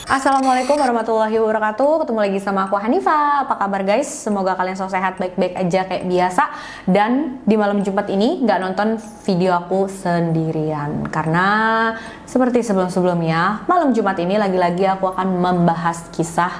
Assalamualaikum warahmatullahi wabarakatuh. Ketemu lagi sama aku Hanifa. Apa kabar guys? Semoga kalian selalu sehat, baik-baik aja kayak biasa. Dan di malam Jumat ini nggak nonton video aku sendirian, karena seperti sebelum-sebelumnya, malam Jumat ini lagi-lagi aku akan membahas kisah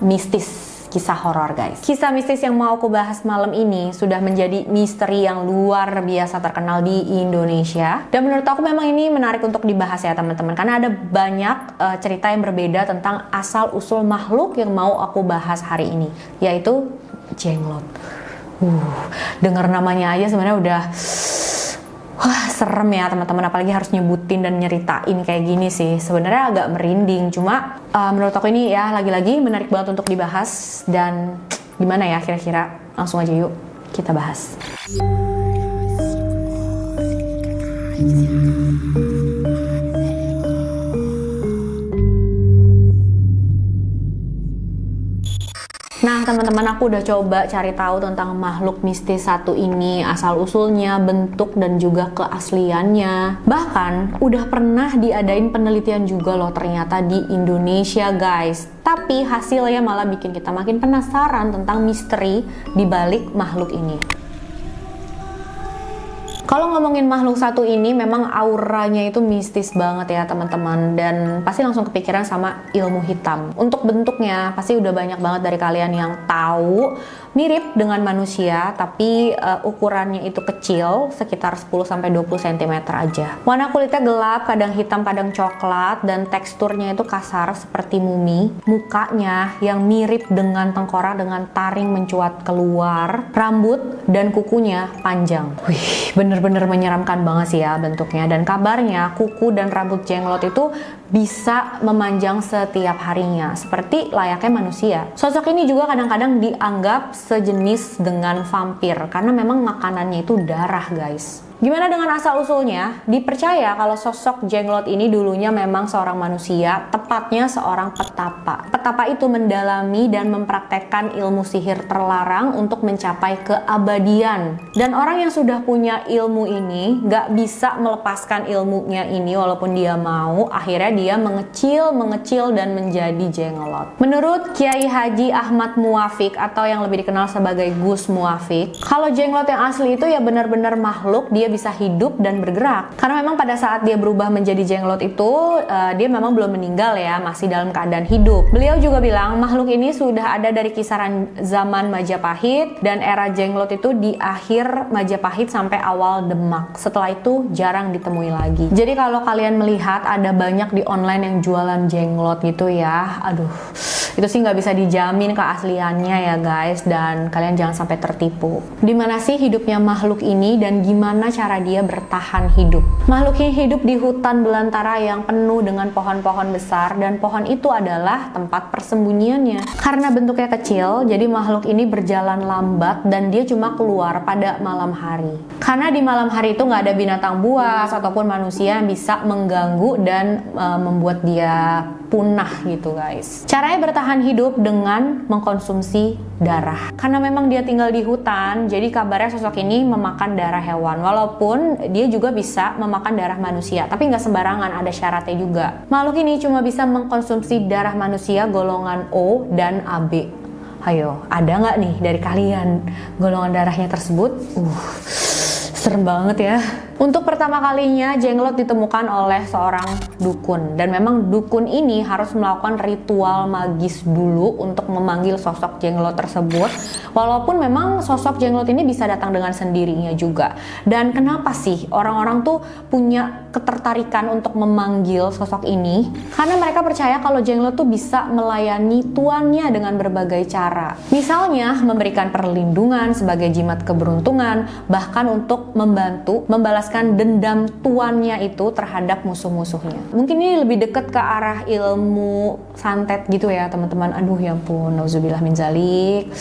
mistis, kisah horor guys. Kisah mistis yang mau aku bahas malam ini sudah menjadi misteri yang luar biasa terkenal di Indonesia. Dan menurut aku memang ini menarik untuk dibahas ya teman-teman, karena ada banyak cerita yang berbeda tentang asal-usul makhluk yang mau aku bahas hari ini, yaitu jenglot. Dengar namanya aja sebenarnya udah serem ya teman-teman, apalagi harus nyebutin dan nyeritain kayak gini sih. Sebenarnya agak merinding, cuma menurut aku ini ya lagi-lagi menarik banget untuk dibahas. Dan gimana ya kira-kira? Langsung aja yuk kita bahas. Nah teman-teman, aku udah coba cari tahu tentang makhluk mistis satu ini, asal-usulnya, bentuk, dan juga keasliannya. Bahkan udah pernah diadain penelitian juga loh ternyata di Indonesia guys. Tapi hasilnya malah bikin kita makin penasaran tentang misteri di balik makhluk ini. Kalau ngomongin makhluk satu ini, memang auranya itu mistis banget ya teman-teman, dan pasti langsung kepikiran sama ilmu hitam. Untuk bentuknya pasti udah banyak banget dari kalian yang tahu, mirip dengan manusia tapi ukurannya itu kecil, sekitar 10-20 cm aja. Warna kulitnya gelap, kadang hitam, kadang coklat, dan teksturnya itu kasar seperti mumi. Mukanya yang mirip dengan tengkorak dengan taring mencuat keluar, rambut dan kukunya panjang. Wih, bener-bener menyeramkan banget sih ya bentuknya. Dan kabarnya kuku dan rambut jenglot itu bisa memanjang setiap harinya seperti layaknya manusia. Sosok ini juga kadang-kadang dianggap sejenis dengan vampir karena memang makanannya itu darah guys. Gimana dengan asal-usulnya? Dipercaya kalau sosok jenglot ini dulunya memang seorang manusia, tepatnya seorang petapa. Petapa itu mendalami dan mempraktekkan ilmu sihir terlarang untuk mencapai keabadian. Dan orang yang sudah punya ilmu ini gak bisa melepaskan ilmunya ini walaupun dia mau. Akhirnya dia mengecil dan menjadi jenglot. Menurut Kiai Haji Ahmad Muwafiq atau yang lebih dikenal sebagai Gus Muwafiq, kalau jenglot yang asli itu ya benar-benar makhluk, dia bisa hidup dan bergerak. Karena memang pada saat dia berubah menjadi jenglot itu, dia memang belum meninggal ya, masih dalam keadaan hidup. Beliau juga bilang makhluk ini sudah ada dari kisaran zaman Majapahit, dan era jenglot itu di akhir Majapahit sampai awal Demak. Setelah itu jarang ditemui lagi. Jadi kalau kalian melihat ada banyak di online yang jualan jenglot gitu ya, aduh, itu sih nggak bisa dijamin keasliannya ya guys, dan kalian jangan sampai tertipu. Dimana sih hidupnya makhluk ini dan gimana cara dia bertahan hidup? Makhluk ini hidup di hutan belantara yang penuh dengan pohon-pohon besar, dan pohon itu adalah tempat persembunyiannya. Karena bentuknya kecil, jadi makhluk ini berjalan lambat dan dia cuma keluar pada malam hari. Karena di malam hari itu nggak ada binatang buas ataupun manusia yang bisa mengganggu dan membuat dia punah gitu guys. Caranya bertahan hidup dengan mengkonsumsi darah. Karena memang dia tinggal di hutan, jadi kabarnya sosok ini memakan darah hewan. Walaupun dia juga bisa memakan darah manusia, tapi nggak sembarangan, ada syaratnya juga. Makhluk ini cuma bisa mengkonsumsi darah manusia golongan O dan AB. Ayo, ada nggak nih dari kalian golongan darahnya tersebut? Serem banget ya. Untuk pertama kalinya jenglot ditemukan oleh seorang dukun, dan memang dukun ini harus melakukan ritual magis dulu untuk memanggil sosok jenglot tersebut. Walaupun memang sosok jenglot ini bisa datang dengan sendirinya juga. Dan kenapa sih orang-orang tuh punya ketertarikan untuk memanggil sosok ini? Karena mereka percaya kalau jenglot tuh bisa melayani tuannya dengan berbagai cara. Misalnya memberikan perlindungan sebagai jimat keberuntungan, bahkan untuk membantu membalaskan dendam tuannya itu terhadap musuh-musuhnya. Mungkin ini lebih dekat ke arah ilmu santet gitu ya teman-teman. Aduh ya ampun, nauzubillah min zalik.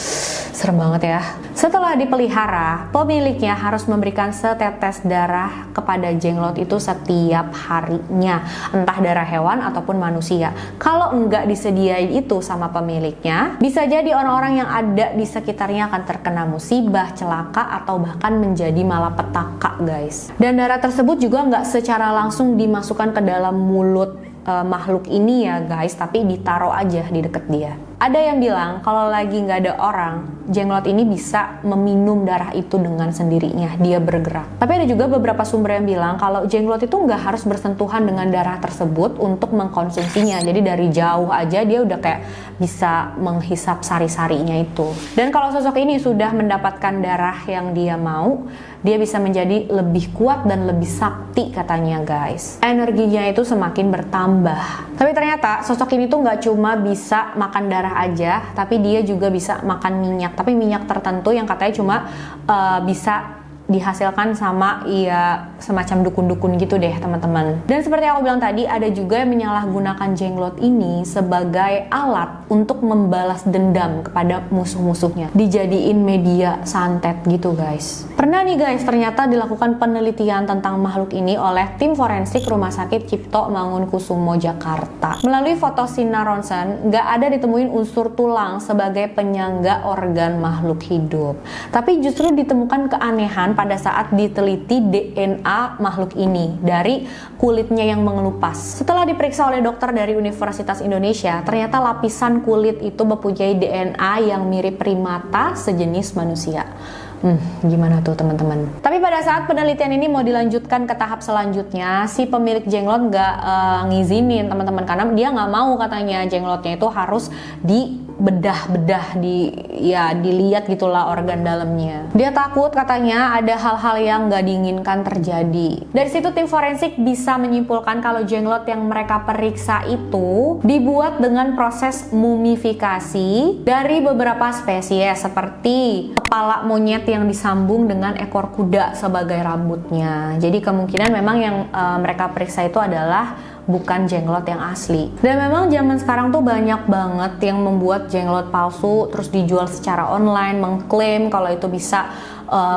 Serem banget ya. Setelah dipelihara, pemiliknya harus memberikan setetes darah kepada jenglot itu setiap harinya, entah darah hewan ataupun manusia. Kalau enggak disediain itu sama pemiliknya, bisa jadi orang-orang yang ada di sekitarnya akan terkena musibah, celaka, atau bahkan menjadi malapetaka guys. Dan darah tersebut juga nggak secara langsung dimasukkan ke dalam mulut makhluk ini ya guys, tapi ditaruh aja di deket dia. Ada yang bilang kalau lagi nggak ada orang, jenglot ini bisa meminum darah itu dengan sendirinya, dia bergerak. Tapi ada juga beberapa sumber yang bilang kalau jenglot itu nggak harus bersentuhan dengan darah tersebut untuk mengkonsumsinya. Jadi dari jauh aja dia udah kayak bisa menghisap sari-sarinya itu. Dan kalau sosok ini sudah mendapatkan darah yang dia mau, dia bisa menjadi lebih kuat dan lebih sakti katanya guys. Energinya itu semakin bertambah. Tapi ternyata sosok ini tuh nggak cuma bisa makan darah aja, tapi dia juga bisa makan minyak. Tapi minyak tertentu yang katanya cuma bisa dihasilkan sama ya semacam dukun-dukun gitu deh teman-teman. Dan seperti aku bilang tadi, ada juga yang menyalahgunakan jenglot ini sebagai alat untuk membalas dendam kepada musuh-musuhnya, dijadiin media santet gitu guys. Pernah nih guys, ternyata dilakukan penelitian tentang makhluk ini oleh tim forensik Rumah Sakit Cipto Mangunkusumo Jakarta. Melalui foto sinar ronsen, nggak ada ditemuin unsur tulang sebagai penyangga organ makhluk hidup, tapi justru ditemukan keanehan pada saat diteliti DNA makhluk ini dari kulitnya yang mengelupas. Setelah diperiksa oleh dokter dari Universitas Indonesia, ternyata lapisan kulit itu mempunyai DNA yang mirip primata sejenis manusia. Gimana tuh teman-teman? Tapi pada saat penelitian ini mau dilanjutkan ke tahap selanjutnya, si pemilik jenglot nggak ngizinin teman-teman, karena dia nggak mau katanya jenglotnya itu harus dibedah-bedah, dilihat gitulah organ dalamnya. Dia takut katanya ada hal-hal yang nggak diinginkan terjadi. Dari situ tim forensik bisa menyimpulkan kalau jenglot yang mereka periksa itu dibuat dengan proses mumifikasi dari beberapa spesies seperti kepala monyet yang disambung dengan ekor kuda sebagai rambutnya. Jadi kemungkinan memang yang mereka periksa itu adalah bukan jenglot yang asli. Dan memang zaman sekarang tuh banyak banget yang membuat jenglot palsu terus dijual secara online, mengklaim kalau itu bisa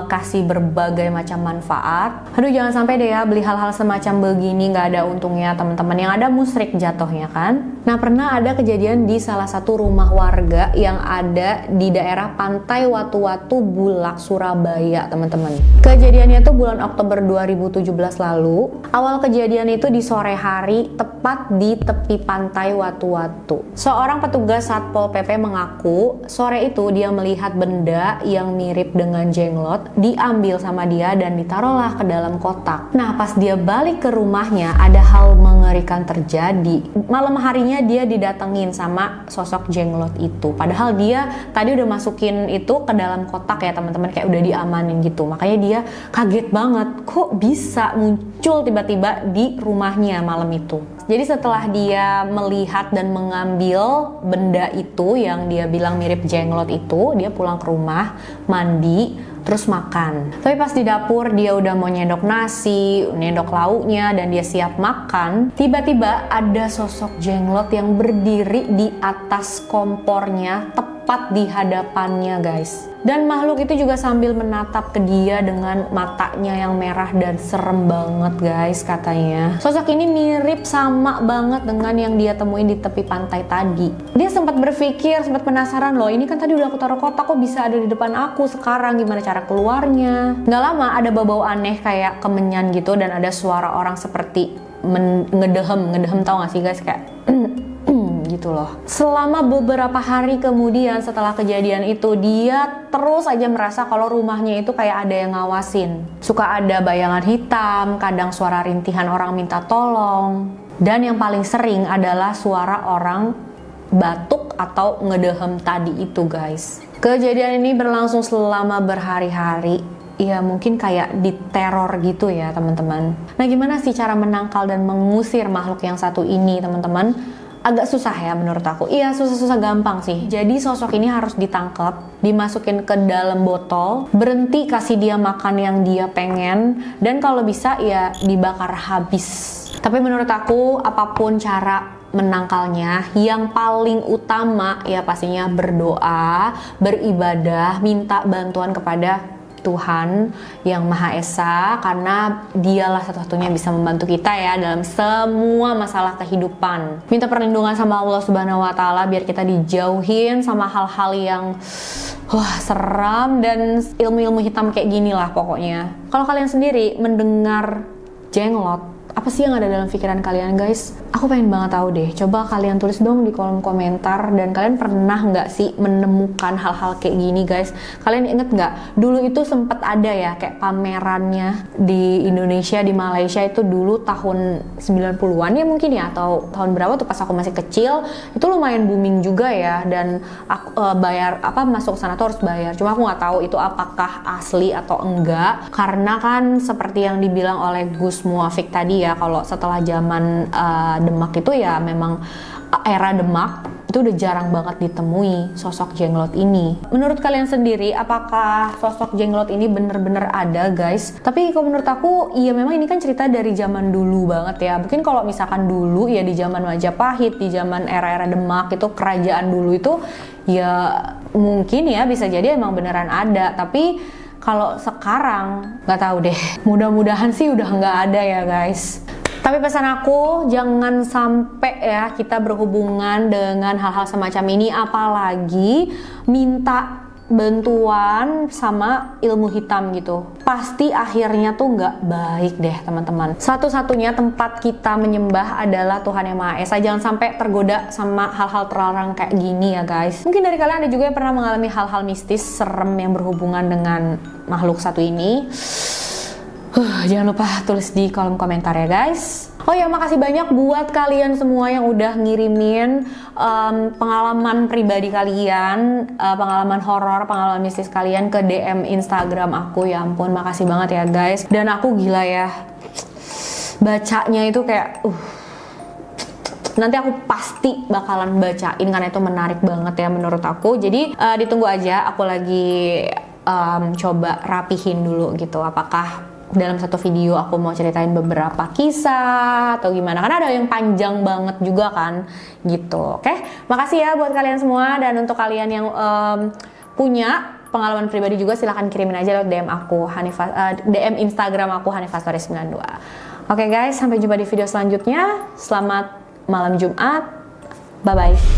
kasih berbagai macam manfaat. Aduh, jangan sampai deh ya beli hal-hal semacam begini, nggak ada untungnya teman-teman, yang ada musrik jatuhnya kan. Nah, pernah ada kejadian di salah satu rumah warga yang ada di daerah Pantai Watu-Watu Bulak, Surabaya teman-teman. Kejadiannya tuh bulan Oktober 2017 lalu. Awal kejadian itu di sore hari tepat di tepi Pantai Watu-Watu. Seorang petugas Satpol PP mengaku sore itu dia melihat benda yang mirip dengan jenglot diambil sama dia dan ditaruhlah ke dalam kotak. Nah, pas dia balik ke rumahnya, ada hal mengerikan terjadi. Malam harinya dia didatengin sama sosok jenglot itu. Padahal dia tadi udah masukin itu ke dalam kotak ya teman-teman, kayak udah diamanin gitu. Makanya dia kaget banget, kok bisa muncul tiba-tiba di rumahnya malam itu. Jadi setelah dia melihat dan mengambil benda itu yang dia bilang mirip jenglot itu, dia pulang ke rumah, mandi, terus makan. Tapi pas di dapur dia udah mau nyendok nasi, nyendok lauknya, dan dia siap makan, tiba-tiba ada sosok jenglot yang berdiri di atas kompornya tepat di hadapannya guys. Dan makhluk itu juga sambil menatap ke dia dengan matanya yang merah dan serem banget guys katanya. Sosok ini mirip sama banget dengan yang dia temuin di tepi pantai tadi. Dia sempat berpikir, sempat penasaran, loh ini kan tadi udah aku taruh kotak, kok bisa ada di depan aku sekarang, gimana cara keluarnya. Nggak lama ada bau aneh kayak kemenyan gitu, dan ada suara orang seperti ngedehem tau gak sih guys, kayak gitu loh. Selama beberapa hari kemudian setelah kejadian itu, dia terus aja merasa kalau rumahnya itu kayak ada yang ngawasin. Suka ada bayangan hitam, kadang suara rintihan orang minta tolong, dan yang paling sering adalah suara orang batuk atau ngedehem tadi itu guys. Kejadian ini berlangsung selama berhari-hari. Ya mungkin kayak diteror gitu ya teman-teman. Nah, gimana sih cara menangkal dan mengusir makhluk yang satu ini teman-teman? Agak susah ya menurut aku. Iya, susah-susah gampang sih. Jadi sosok ini harus ditangkap, dimasukin ke dalam botol, berhenti kasih dia makan yang dia pengen, dan kalau bisa ya dibakar habis. Tapi menurut aku apapun cara menangkalnya, yang paling utama ya pastinya berdoa, beribadah, minta bantuan kepada Tuhan yang Maha Esa, karena dialah satu-satunya bisa membantu kita ya dalam semua masalah kehidupan. Minta perlindungan sama Allah Subhanahu wa Ta'ala biar kita dijauhin sama hal-hal yang seram dan ilmu-ilmu hitam kayak gini lah pokoknya. Kalau kalian sendiri mendengar jenglot, apa sih yang ada dalam pikiran kalian guys? Aku pengen banget tahu deh, coba kalian tulis dong di kolom komentar, dan kalian pernah nggak sih menemukan hal-hal kayak gini guys? Kalian inget nggak? Dulu itu sempat ada ya kayak pamerannya di Indonesia, di Malaysia itu dulu tahun 90-an ya mungkin ya, atau tahun berapa tuh pas aku masih kecil, itu lumayan booming juga ya, dan aku bayar masuk sana tuh harus bayar. Cuma aku nggak tahu itu apakah asli atau enggak, karena kan seperti yang dibilang oleh Gus Muafik tadi ya, kalau setelah zaman Demak itu ya memang era Demak itu udah jarang banget ditemui sosok jenglot ini. Menurut kalian sendiri, apakah sosok jenglot ini bener-bener ada guys? Tapi kalau menurut aku, iya memang ini kan cerita dari zaman dulu banget ya. Mungkin kalau misalkan dulu ya di zaman Majapahit, di zaman era-era Demak itu, kerajaan dulu itu ya mungkin ya bisa jadi emang beneran ada. Tapi kalau sekarang nggak tahu deh. Mudah-mudahan sih udah nggak ada ya guys. Tapi pesan aku, jangan sampai ya kita berhubungan dengan hal-hal semacam ini, apalagi minta bantuan sama ilmu hitam gitu. Pasti akhirnya tuh nggak baik deh teman-teman. Satu-satunya tempat kita menyembah adalah Tuhan Yang Maha Esa. Jangan sampai tergoda sama hal-hal terlarang kayak gini ya guys. Mungkin dari kalian ada juga yang pernah mengalami hal-hal mistis, serem yang berhubungan dengan makhluk satu ini. Jangan lupa tulis di kolom komentar ya guys. Oh ya, makasih banyak buat kalian semua yang udah ngirimin pengalaman pribadi kalian, pengalaman horor, pengalaman mistis kalian ke DM Instagram aku. Ya ampun, makasih banget ya guys. Dan aku gila ya, bacanya itu kayak nanti aku pasti bakalan bacain karena itu menarik banget ya menurut aku. Jadi ditunggu aja, aku lagi coba rapihin dulu gitu, apakah dalam satu video aku mau ceritain beberapa kisah atau gimana, karena ada yang panjang banget juga kan gitu. Oke, makasih ya buat kalian semua, dan untuk kalian yang punya pengalaman pribadi juga silahkan kirimin aja lewat DM aku, DM Instagram aku hanifastori92. Oke guys, sampai jumpa di video selanjutnya. Selamat malam Jumat, bye bye.